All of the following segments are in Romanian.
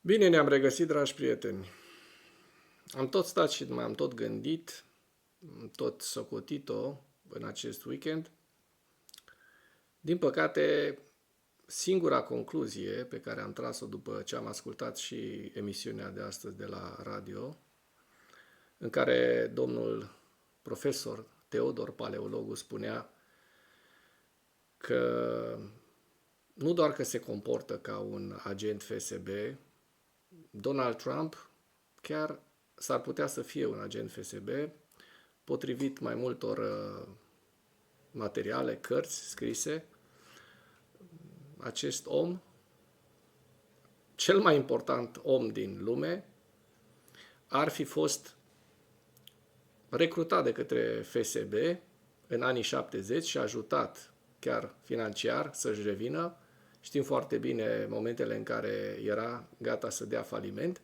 Bine ne-am regăsit, dragi prieteni. Am tot stat și m-am tot gândit, am tot socotit-o în acest weekend. Din păcate, singura concluzie pe care am tras-o după ce am ascultat și emisiunea de astăzi de la radio, în care domnul profesor Teodor Paleologu spunea că nu doar că se comportă ca un agent FSB, Donald Trump chiar s-ar putea să fie un agent FSB, potrivit mai multor materiale, cărți scrise. Acest om, cel mai important om din lume, ar fi fost recrutat de către FSB în anii 70 și ajutat chiar financiar să-și revină. Știm foarte bine momentele în care era gata să dea faliment.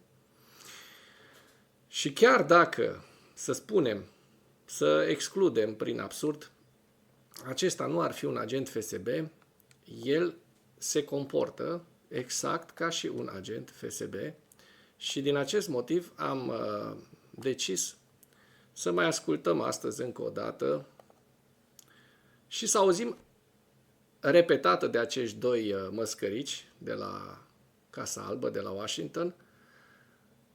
Și chiar dacă, să spunem, să excludem prin absurd, acesta nu ar fi un agent FSB, el se comportă exact ca și un agent FSB și din acest motiv am decis să mai ascultăm astăzi încă o dată și să auzim repetată de acești doi măscărici de la Casa Albă, de la Washington,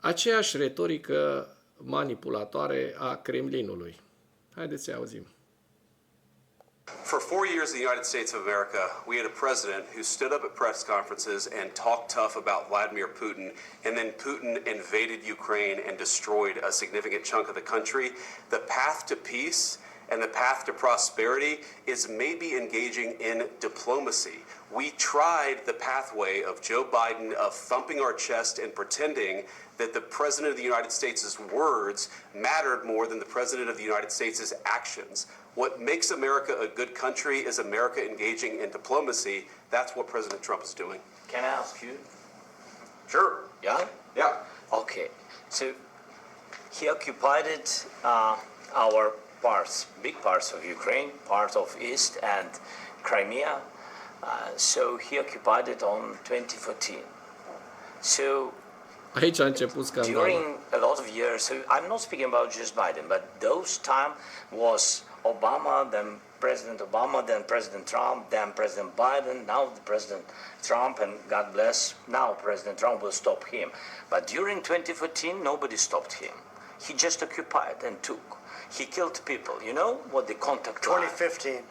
aceeași retorică manipulatoare a Kremlinului. Haideți să auzim. For 4 years in the United States of America, we had a president who stood up at press conferences and talked tough about Vladimir Putin, and then Putin invaded Ukraine and destroyed a significant chunk of the country. The path to peace and the path to prosperity is maybe engaging in diplomacy. We tried the pathway of Joe Biden of thumping our chest and pretending that the President of the United States' words mattered more than the President of the United States' actions. What makes America a good country is America engaging in diplomacy. That's what President Trump is doing. Can I ask you? Sure. Yeah? Yeah. Okay. So he occupied our parts, big parts of Ukraine, part of East and Crimea. So he occupied it on 2014. So Aici a început scandalul. during a lot of years, so I'm not speaking about just Biden, but those time was Obama, then President Obama, then President Trump, then President Biden, now the President Trump, and God bless, now President Trump will stop him. But during 2014, nobody stopped him. He just occupied and took. He killed people. You know what the contact line? 2015.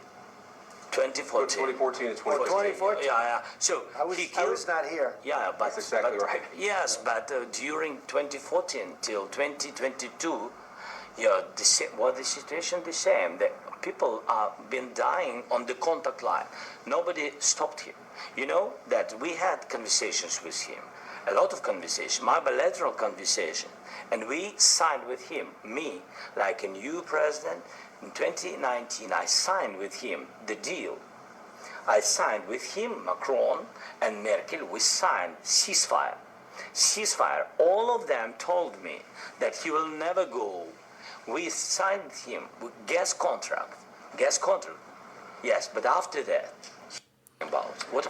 2014. 2014 and 2014. 2014? Yeah. So I was not here. Yeah, but That's exactly but, right. Yes, but during 2014 till 2022, yeah, the situation the same. The people are been dying on the contact line. Nobody stopped him. You know that we had conversations with him, a lot of conversation, my bilateral conversation, and we signed with him. Me, like a new president, in 2019, I signed with him the deal. I signed with him, Macron and Merkel, we signed ceasefire. Ceasefire. All of them told me that he will never go. We signed with him with gas contract. Gas contract. Yes, but after that, about what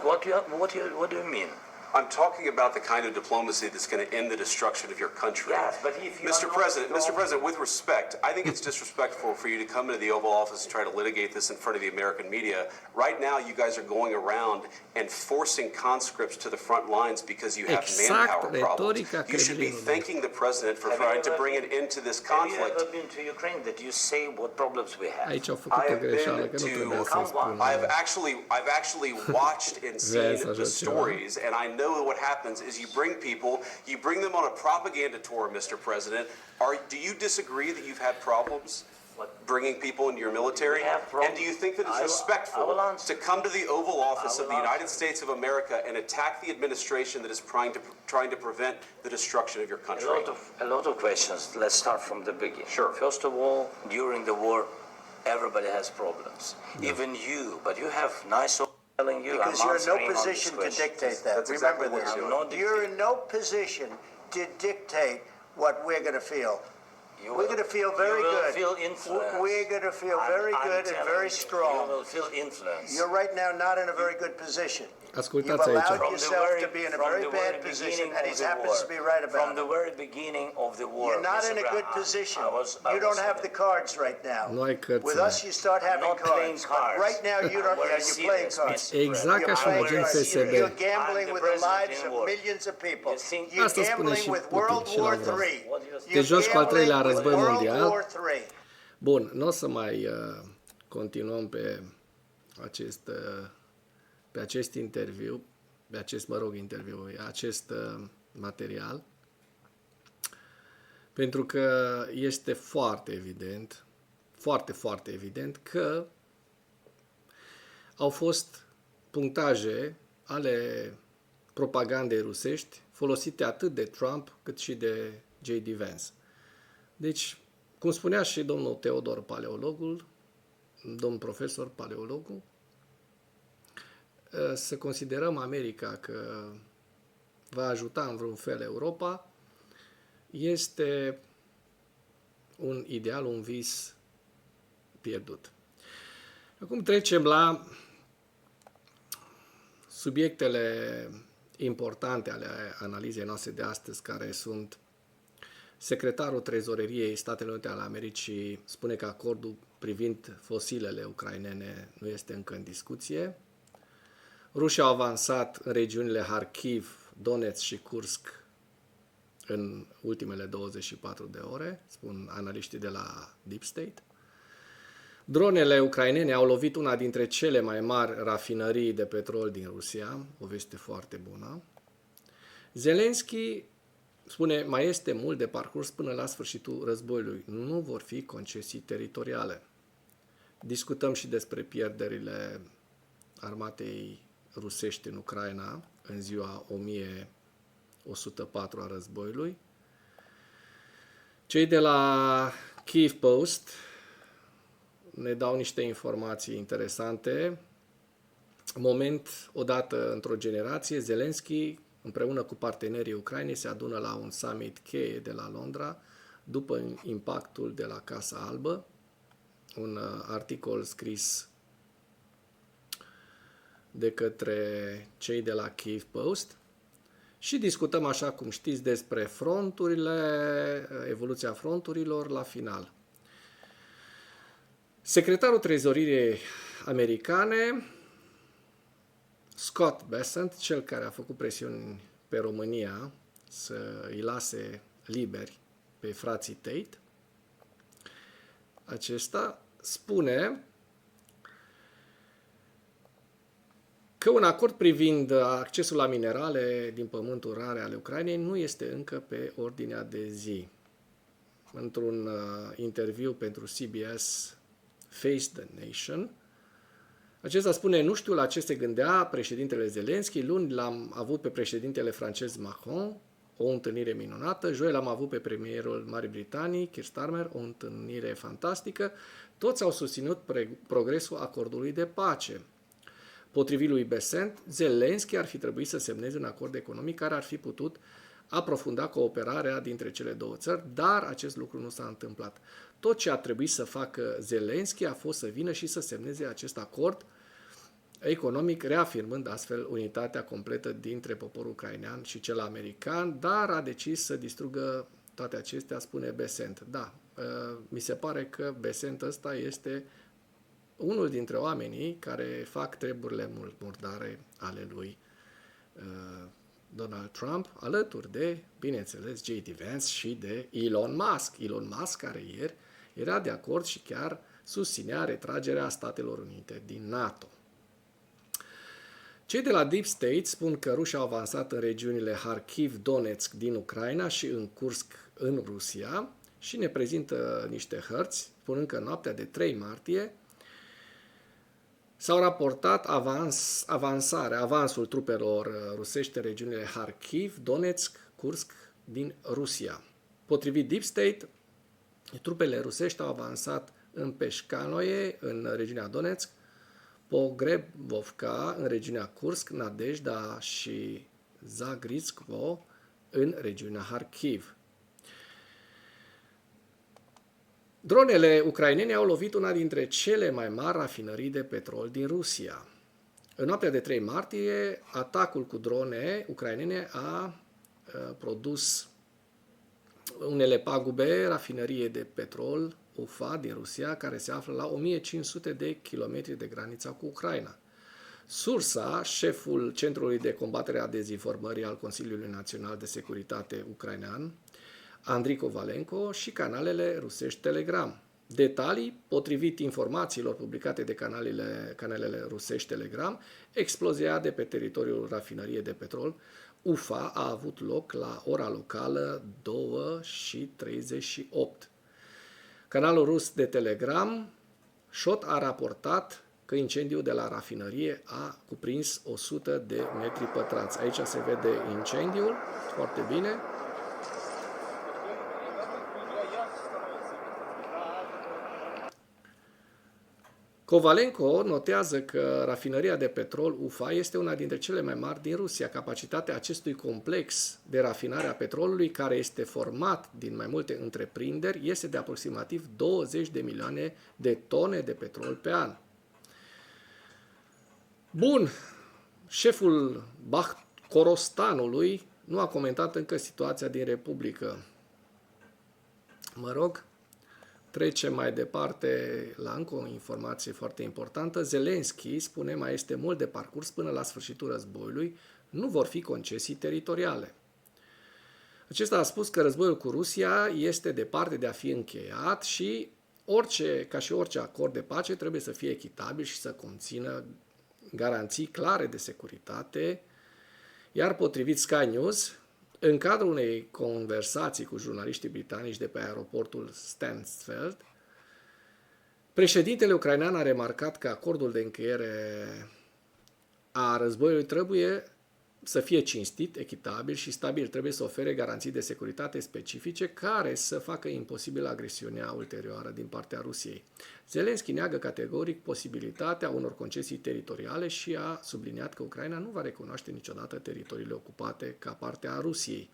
do you mean? I'm talking about the kind of diplomacy that's going to end the destruction of your country. Yes, but if you Mr. President, with respect, I think it's disrespectful for you to come into the Oval Office and try to litigate this in front of the American media. Right now, you guys are going around and forcing conscripts to the front lines because you have manpower problems. You should be thanking the President for trying to bring an end to this conflict. Have you ever been to Ukraine that you say what problems we have? Aici au făcut o greșeală, că nu trebuia să spun. I've actually watched and seen the stories, and I know what happens is you bring them on a propaganda tour, Mr. President. Do you disagree that you've had problems bringing people into your military? And do you think that it's respectful to come to the Oval Office of the United States of America and attack the administration that is trying to prevent the destruction of your country? A lot of questions. Let's start from the beginning. Sure. First of all, during the war, everybody has problems. Even you, but you have nice. Telling you, Because you're in no position to dictate that. That's Remember exactly what this. you're doing. You're in no position to dictate what we're going to feel. We're going to feel very you will good. Feel influenced. We're going to feel very good and very strong. You will feel influence. You're right now not in a very good position. Ascultați aici. allowed yourself to be in a very bad position, and he happens to be right From about the it. very beginning of the war, You're not Mr. in a good Abraham, position. I You don't was have the cards right now. Nu ai cărți, With us, you start having not playing cards. But cards. right now, you don't. I'm very Yeah, you're playing serious, cards. Mr. Exact ca President. și un I'm agent very FSB. serious. You're gambling I'm the with the president lives in of war. millions of people. You think- You're Asta spune gambling și with Putin World și War Lavrov. III. Te Te joci cu al You're treilea gambling război with World mondial. War III. Bun, nu o să mai continuăm pe acest interviu, acest material, pentru că este foarte evident, foarte evident că au fost punctaje ale propagandei rusești folosite atât de Trump cât și de J.D. Vance. Deci, cum spunea și domnul Teodor Paleologul, domnul profesor Paleologul, să considerăm America că va ajuta în vreun fel Europa este un ideal, un vis pierdut. Acum trecem la subiectele importante ale analizei noastre de astăzi, care sunt: secretarul Trezoreriei Statelor Unite ale Americii spune că acordul privind fosilele ucrainene nu este încă în discuție. Rușii au avansat în regiunile Kharkiv, Donetsk și Kursk în ultimele 24 de ore, spun analiștii de la Deep State. Dronele ucrainene au lovit una dintre cele mai mari rafinării de petrol din Rusia, o veste foarte bună. Zelensky spune, mai este mult de parcurs până la sfârșitul războiului. Nu vor fi concesii teritoriale. Discutăm și despre pierderile armatei rusești în Ucraina în ziua 1104 a războiului. Cei de la Kyiv Post ne dau niște informații interesante. Moment, odată într-o generație, Zelensky împreună cu partenerii Ucrainei se adună la un summit cheie de la Londra după impactul de la Casa Albă, un articol scris de către cei de la Kyiv Post și discutăm, așa cum știți, despre fronturile, evoluția fronturilor la final. Secretarul Trezoreriei americane, Scott Bessent, cel care a făcut presiuni pe România să îi lase liberi pe frații Tate, acesta spune că un acord privind accesul la minerale din pământuri rare ale Ucrainei nu este încă pe ordinea de zi. Într-un interviu pentru CBS Face the Nation, acesta spune, nu știu la ce se gândea președintele Zelensky, luni l-am avut pe președintele francez Macron, o întâlnire minunată, joi l-am avut pe premierul Marii Britanii, Keir Starmer, o întâlnire fantastică, toți au susținut progresul acordului de pace. Potrivit lui Bessent, Zelensky ar fi trebuit să semneze un acord economic care ar fi putut aprofunda cooperarea dintre cele două țări, dar acest lucru nu s-a întâmplat. Tot ce a trebuit să facă Zelensky a fost să vină și să semneze acest acord economic, reafirmând astfel unitatea completă dintre poporul ucrainean și cel american, dar a decis să distrugă toate acestea, spune Bessent. Da, mi se pare că Bessent ăsta este unul dintre oamenii care fac treburile murdare ale lui Donald Trump, alături de, bineînțeles, J.D. Vance și de Elon Musk. Elon Musk, care ieri era de acord și chiar susținea retragerea Statelor Unite din NATO. Cei de la Deep State spun că rușii au avansat în regiunile Kharkiv, Donetsk din Ucraina și în Kursk în Rusia și ne prezintă niște hărți, spunând că în noaptea de 3 martie s-au raportat avansul trupelor rusești în regiunile Kharkiv, Donetsk, Kursk din Rusia. Potrivit Deep State, trupele rusești au avansat în Peșcanoe, în regiunea Donetsk, Pogrebovka, în regiunea Kursk, Nadejda și Zagrizhko, în regiunea Kharkiv. Dronele ucrainene au lovit una dintre cele mai mari rafinării de petrol din Rusia. În noaptea de 3 martie, atacul cu drone ucrainene a produs unele pagube rafinăriei de petrol UFA din Rusia, care se află la 1500 de kilometri de granița cu Ucraina. Sursa, șeful Centrului de Combatere a Dezinformării al Consiliului Național de Securitate ucrainean, Andriy Kovalenko, și canalele rusești Telegram. Detalii: potrivit informațiilor publicate de canalele rusești Telegram, explozia de pe teritoriul rafinăriei de petrol UFA a avut loc la ora locală 2:38. Canalul rus de Telegram, SHOT, a raportat că incendiul de la rafinărie a cuprins 100 de metri pătrați. Aici se vede incendiul, foarte bine. Kovalenko notează că rafinăria de petrol UFA este una dintre cele mai mari din Rusia. Capacitatea acestui complex de rafinare a petrolului, care este format din mai multe întreprinderi, este de aproximativ 20 de milioane de tone de petrol pe an. Bun, șeful Korostanului nu a comentat încă situația din Republică. Mă rog, trecem mai departe la încă o informație foarte importantă. Zelenski spune: mai este mult de parcurs până la sfârșitul războiului, nu vor fi concesii teritoriale. Acesta a spus că războiul cu Rusia este departe de a fi încheiat și ca și orice acord de pace trebuie să fie echitabil și să conțină garanții clare de securitate, iar potrivit Sky News, în cadrul unei conversații cu jurnaliștii britanici de pe aeroportul Stansfeld, președintele ucrainean a remarcat că acordul de încheiere a războiului trebuie să fie cinstit, echitabil și stabil. Trebuie să ofere garanții de securitate specifice care să facă imposibil agresiunea ulterioară din partea Rusiei. Zelenski neagă categoric posibilitatea unor concesii teritoriale și a subliniat că Ucraina nu va recunoaște niciodată teritoriile ocupate ca parte a Rusiei.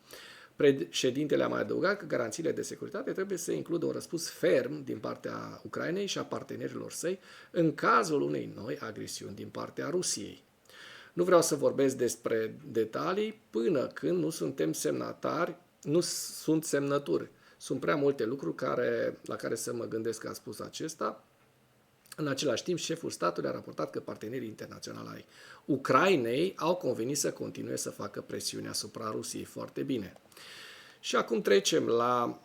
Președintele a mai adăugat că garanțiile de securitate trebuie să includă un răspuns ferm din partea Ucrainei și a partenerilor săi în cazul unei noi agresiuni din partea Rusiei. Nu vreau să vorbesc despre detalii până când nu suntem semnatari, nu sunt semnături. Sunt prea multe lucruri la care să mă gândesc că a spus acesta. În același timp, șeful statului a raportat că partenerii internaționali ai Ucrainei au convenit să continue să facă presiune asupra Rusiei. Foarte bine. Și acum trecem la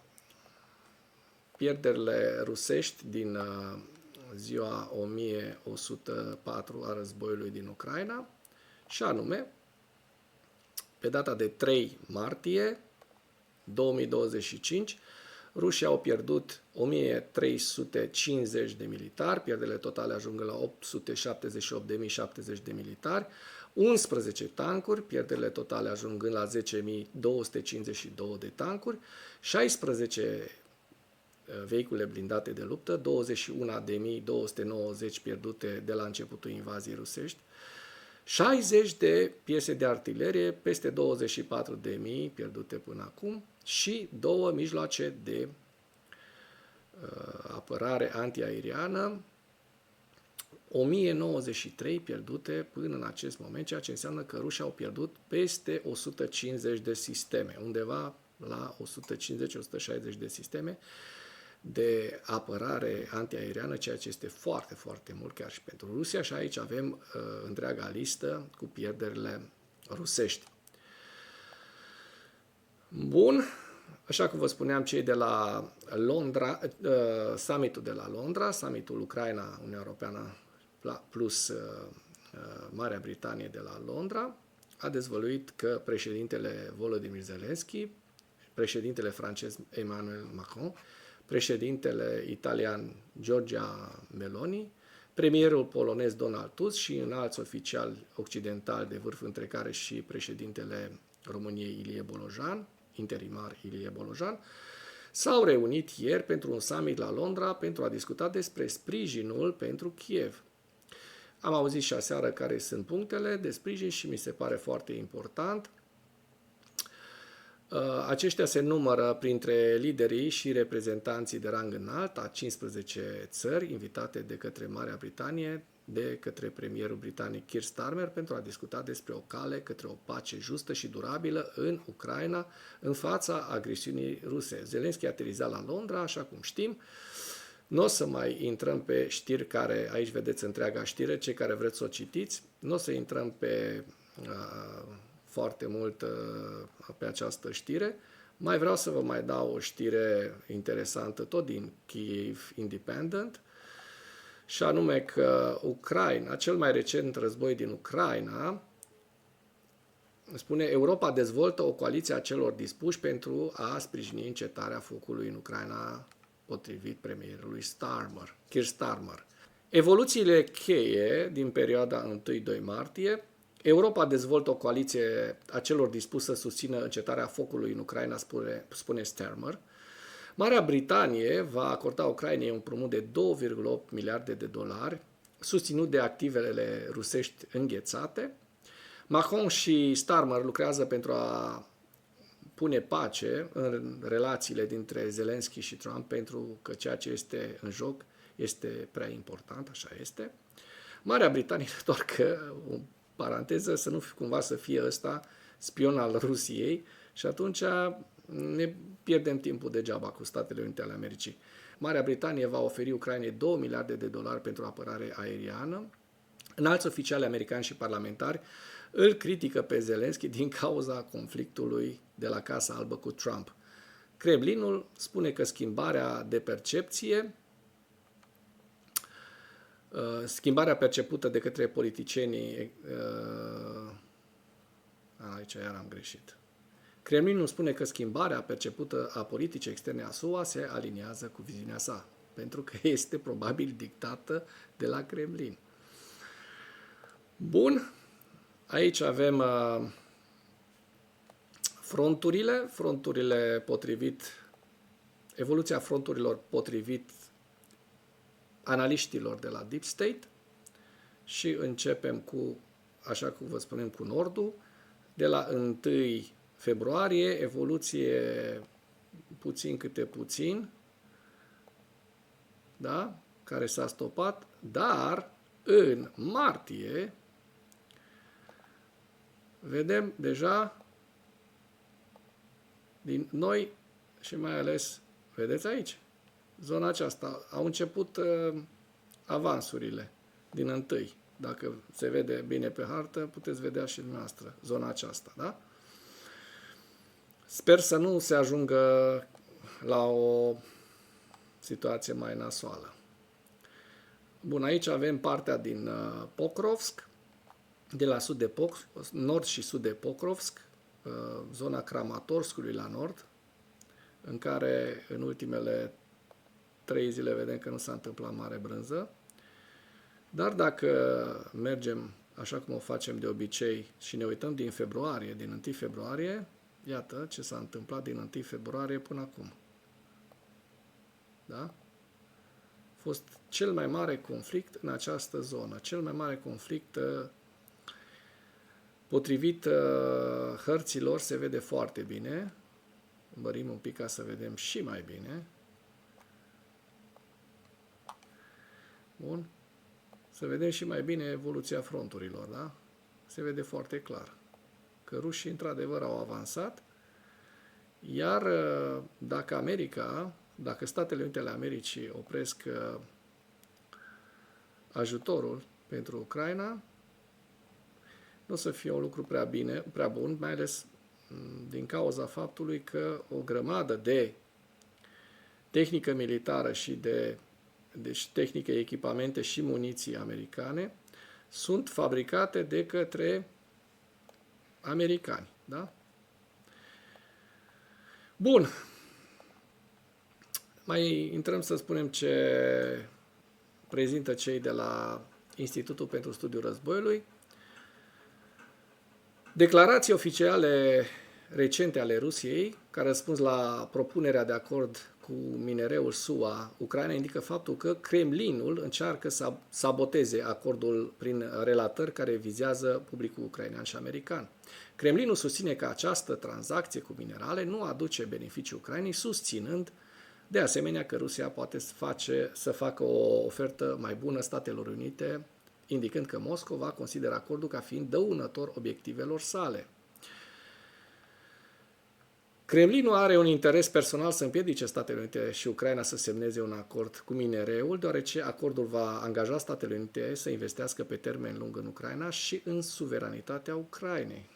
pierderile rusești din ziua 1104 a războiului din Ucraina. Și anume, pe data de 3 martie 2025, rușii au pierdut 1350 de militari, pierderile totale ajung la 878.070 de militari, 11 tancuri, pierderile totale ajungând la 10.252 de tancuri, 16 vehicule blindate de luptă, 21.290 pierdute de la începutul invaziei rusești, 60 de piese de artilerie, peste 24.000 pierdute până acum și 2 mijloace de apărare antiaeriană, 1093 pierdute până în acest moment, ceea ce înseamnă că rușii au pierdut peste 150 de sisteme, undeva la 150-160 de sisteme de apărare antiaeriană, ceea ce este foarte, foarte mult chiar și pentru Rusia, și aici avem întreaga listă cu pierderile rusești. Bun, așa cum vă spuneam, cei de la Londra, summitul de la Londra, summitul Ucraina, Uniunea Europeană plus Marea Britanie de la Londra, a dezvăluit că președintele Volodymyr Zelensky, președintele francez Emmanuel Macron, președintele italian Giorgia Meloni, premierul polonez Donald Tusk și înalți oficiali occidentali de vârf, între care și președintele României Ilie Bolojan, interimar Ilie Bolojan, s-au reunit ieri pentru un summit la Londra pentru a discuta despre sprijinul pentru Kiev. Am auzit și aseară care sunt punctele de sprijin și mi se pare foarte important. Aceștia se numără printre liderii și reprezentanții de rang înalt a 15 țări invitate de către Marea Britanie de către premierul britanic Keir Starmer pentru a discuta despre o cale către o pace justă și durabilă în Ucraina în fața agresiunii ruse. Zelenski a aterizat la Londra, așa cum știm. Nu o să mai intrăm pe știri care, aici vedeți întreaga știre, cei care vreți să o citiți, nu o să intrăm pe foarte mult pe această știre. Mai vreau să vă mai dau o știre interesantă tot din Kyiv Independent, și anume că Ucraina, cel mai recent război din Ucraina, spune Europa dezvoltă o coaliție a celor dispuși pentru a sprijini încetarea focului în Ucraina, potrivit premierului Keir Starmer. Evoluțiile cheie din perioada 1-2 martie: Europa dezvoltă o coaliție a celor dispuși să susțină încetarea focului în Ucraina, spune Starmer. Marea Britanie va acorda Ucrainei un împrumut de 2,8 miliarde de dolari, susținut de activele rusești înghețate. Macron și Starmer lucrează pentru a pune pace în relațiile dintre Zelensky și Trump, pentru că ceea ce este în joc este prea important, așa este. Marea Britanie, doar că, o paranteză, să nu cumva să fie ăsta spion al Rusiei, și atunci ne pierdem timpul degeaba cu Statele Unite ale Americii. Marea Britanie va oferi Ucrainei 2 miliarde de dolari pentru apărare aeriană. Înalți oficiali americani și parlamentari îl critică pe Zelensky din cauza conflictului de la Casa Albă cu Trump. Kremlinul spune că schimbarea percepută de către politicienii... Aici iar am greșit. Kremlinul spune că schimbarea percepută a politicii externe a SUA se aliniază cu viziunea sa, pentru că este probabil dictată de la Kremlin. Bun, aici avem fronturile potrivit, evoluția fronturilor potrivit analiștilor de la Deep State, și începem cu, așa cum vă spunem, cu Nordul. De la 1 februarie, evoluție puțin câte puțin, da? Care s-a stopat, dar în martie vedem deja din noi și mai ales, vedeți aici, zona aceasta, au început avansurile din 1. Dacă se vede bine pe hartă, puteți vedea și dumneavoastră zona aceasta, da? Sper să nu se ajungă la o situație mai nasoală. Bun, aici avem partea din Pokrovsk, de la nord și sud de Pokrovsk, zona Kramatorskului la nord, în care în ultimele 3 zile vedem că nu s-a întâmplat mare brânză. Dar dacă mergem așa cum o facem de obicei și ne uităm din 1 februarie, iată ce s-a întâmplat din 1 februarie până acum. Da? A fost cel mai mare conflict în această zonă. Cel mai mare conflict, potrivit hărților, se vede foarte bine. Mărim un pic ca să vedem și mai bine. Bun. Să vedem și mai bine evoluția fronturilor, da? Se vede foarte clar că rușii într-adevăr au avansat, iar dacă Statele Unite ale Americii opresc ajutorul pentru Ucraina, nu o să fie un lucru prea bun, mai ales din cauza faptului că o grămadă de tehnică militară și deci tehnică, echipamente și muniții americane sunt fabricate de către americani. Da? Bun. Mai intrăm să spunem ce prezintă cei de la Institutul pentru Studiul Războiului. Declarații oficiale recente ale Rusiei, ca răspuns la propunerea de acord cu minereul SUA, Ucraina, indică faptul că Kremlinul încearcă să saboteze acordul prin relatări care vizează publicul ucrainean și american. Kremlinul susține că această tranzacție cu minerale nu aduce beneficii Ucrainei, susținând de asemenea că Rusia poate să facă o ofertă mai bună Statelor Unite indicând că Moscova consideră acordul ca fiind dăunător obiectivelor sale. Kremlinul are un interes personal să împiedice Statele Unite și Ucraina să semneze un acord cu minereul, deoarece acordul va angaja Statele Unite să investească pe termen lung în Ucraina și în suveranitatea Ucrainei.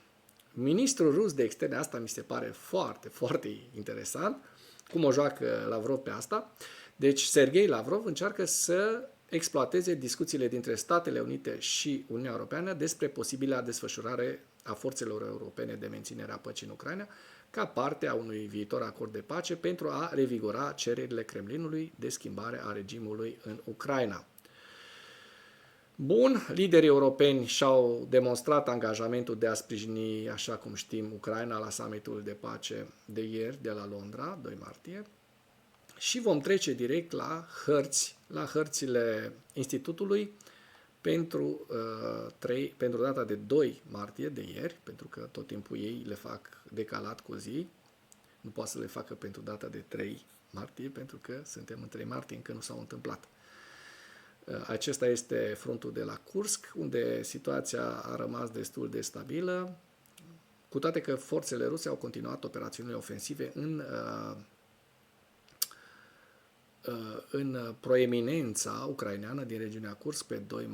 Ministrul rus de externe, asta mi se pare foarte, foarte interesant, cum o joacă Lavrov pe asta. Deci Sergei Lavrov încearcă să exploateze discuțiile dintre Statele Unite și Uniunea Europeană despre posibila desfășurare a forțelor europene de menținere a păcii în Ucraina, ca parte a unui viitor acord de pace pentru a revigora cererile Kremlinului de schimbare a regimului în Ucraina. Bun, liderii europeni și-au demonstrat angajamentul de a sprijini, așa cum știm, Ucraina la summitul de pace de ieri de la Londra, 2 martie, și vom trece direct la hărțile Institutului pentru data de 2 martie de ieri, pentru că tot timpul ei le fac decalat cu o zi, nu poate să le facă pentru data de 3 martie, pentru că suntem în 3 martie, încă nu s-au întâmplat. Acesta este frontul de la Kursk, unde situația a rămas destul de stabilă, cu toate că forțele ruse au continuat operațiunile ofensive în proeminența ucraineană din regiunea Kursk pe 2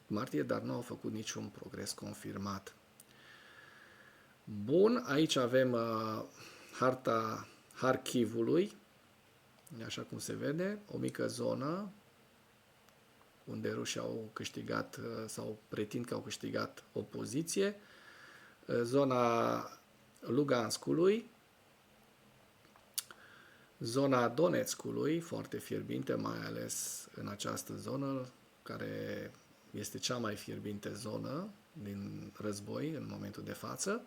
martie, dar nu au făcut niciun progres confirmat. Bun, aici avem harta Harkivului, așa cum se vede, o mică zonă unde rușii au câștigat sau pretind că au câștigat o poziție, zona Luganskului, zona Donetskului, foarte fierbinte, mai ales în această zonă, care este cea mai fierbinte zonă din război în momentul de față.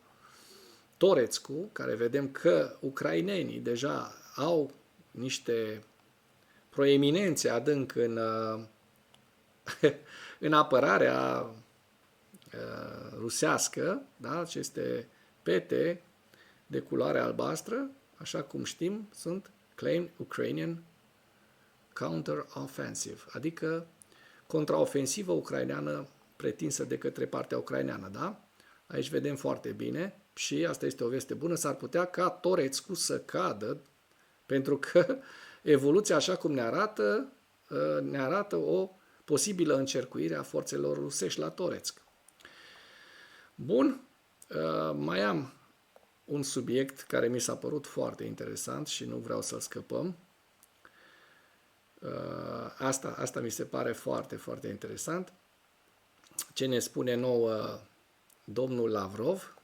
Toretskul, care vedem că ucrainenii deja au niște proeminențe adânc în apărarea rusească, da? Aceste pete de culoare albastră, așa cum știm, sunt Claimed Ukrainian Counter-Offensive, adică contraofensivă ucraineană pretinsă de către partea ucraineană, da? Aici vedem foarte bine și asta este o veste bună, s-ar putea ca Toretskul să cadă, pentru că evoluția, așa cum ne arată o posibilă încercuire a forțelor rusești la Toretsk. Bun, mai am un subiect care mi s-a părut foarte interesant și nu vreau să-l scăpăm. Asta mi se pare foarte, foarte interesant. Ce ne spune nouă domnul Lavrov,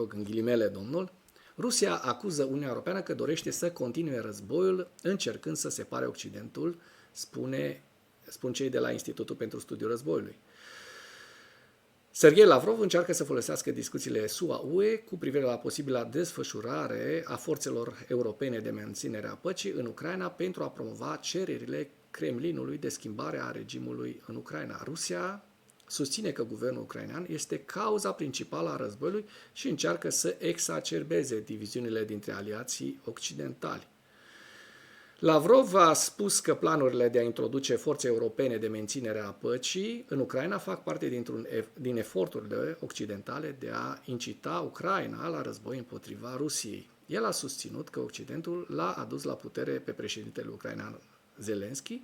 în ghilimele domnul, Rusia acuză Uniunea Europeană că dorește să continue războiul încercând să separe Occidentul, spun cei de la Institutul pentru Studiul Războiului. Sergei Lavrov încearcă să folosească discuțiile SUA-UE cu privire la posibila desfășurare a forțelor europene de menținere a păcii în Ucraina pentru a promova cererile Kremlinului de schimbare a regimului în Ucraina. Rusia susține că guvernul ucrainean este cauza principală a războiului și încearcă să exacerbeze diviziunile dintre aliații occidentali. Lavrov a spus că planurile de a introduce forțe europene de menținere a păcii în Ucraina fac parte din eforturile occidentale de a incita Ucraina la război împotriva Rusiei. El a susținut că Occidentul l-a adus la putere pe președintele ucrainean Zelensky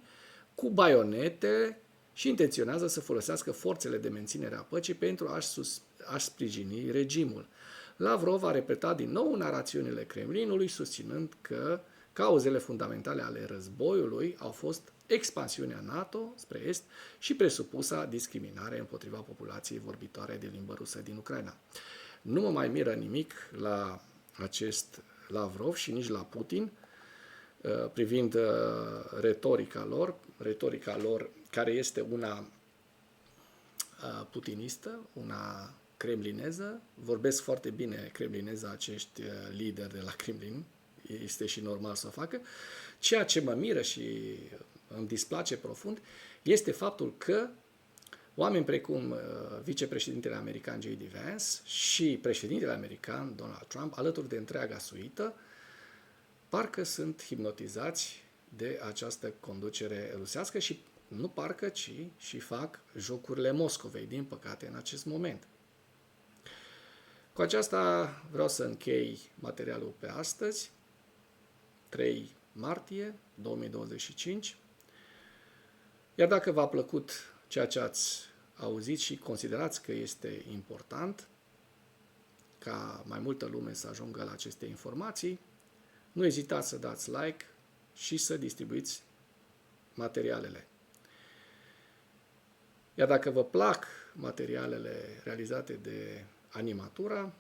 cu baionete și intenționează să folosească forțele de menținere a păcii pentru a-și sprijini regimul. Lavrov a repetat din nou narațiunile Kremlinului, susținând că cauzele fundamentale ale războiului au fost expansiunea NATO spre est și presupusa discriminare împotriva populației vorbitoare de limbă rusă din Ucraina. Nu mă mai miră nimic la acest Lavrov și nici la Putin privind retorica lor care este una putinistă, una kremlineză. Vorbesc foarte bine kremlineză acești lideri de la Kremlin, este și normal să o facă. Ceea ce mă miră și îmi displace profund este faptul că oameni precum vicepreședintele american J.D. Vance și președintele american Donald Trump, alături de întreaga suită, parcă sunt hipnotizați de această conducere rusească și Nu parcă, ci și fac jocurile Moscovei, din păcate, în acest moment. Cu aceasta vreau să închei materialul pe astăzi, 3 martie 2025. Iar dacă v-a plăcut ceea ce ați auzit și considerați că este important ca mai multă lume să ajungă la aceste informații, nu ezitați să dați like și să distribuiți materialele. Iar dacă vă plac materialele realizate de Animatura,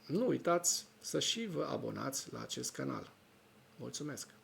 nu uitați să și vă abonați la acest canal. Mulțumesc!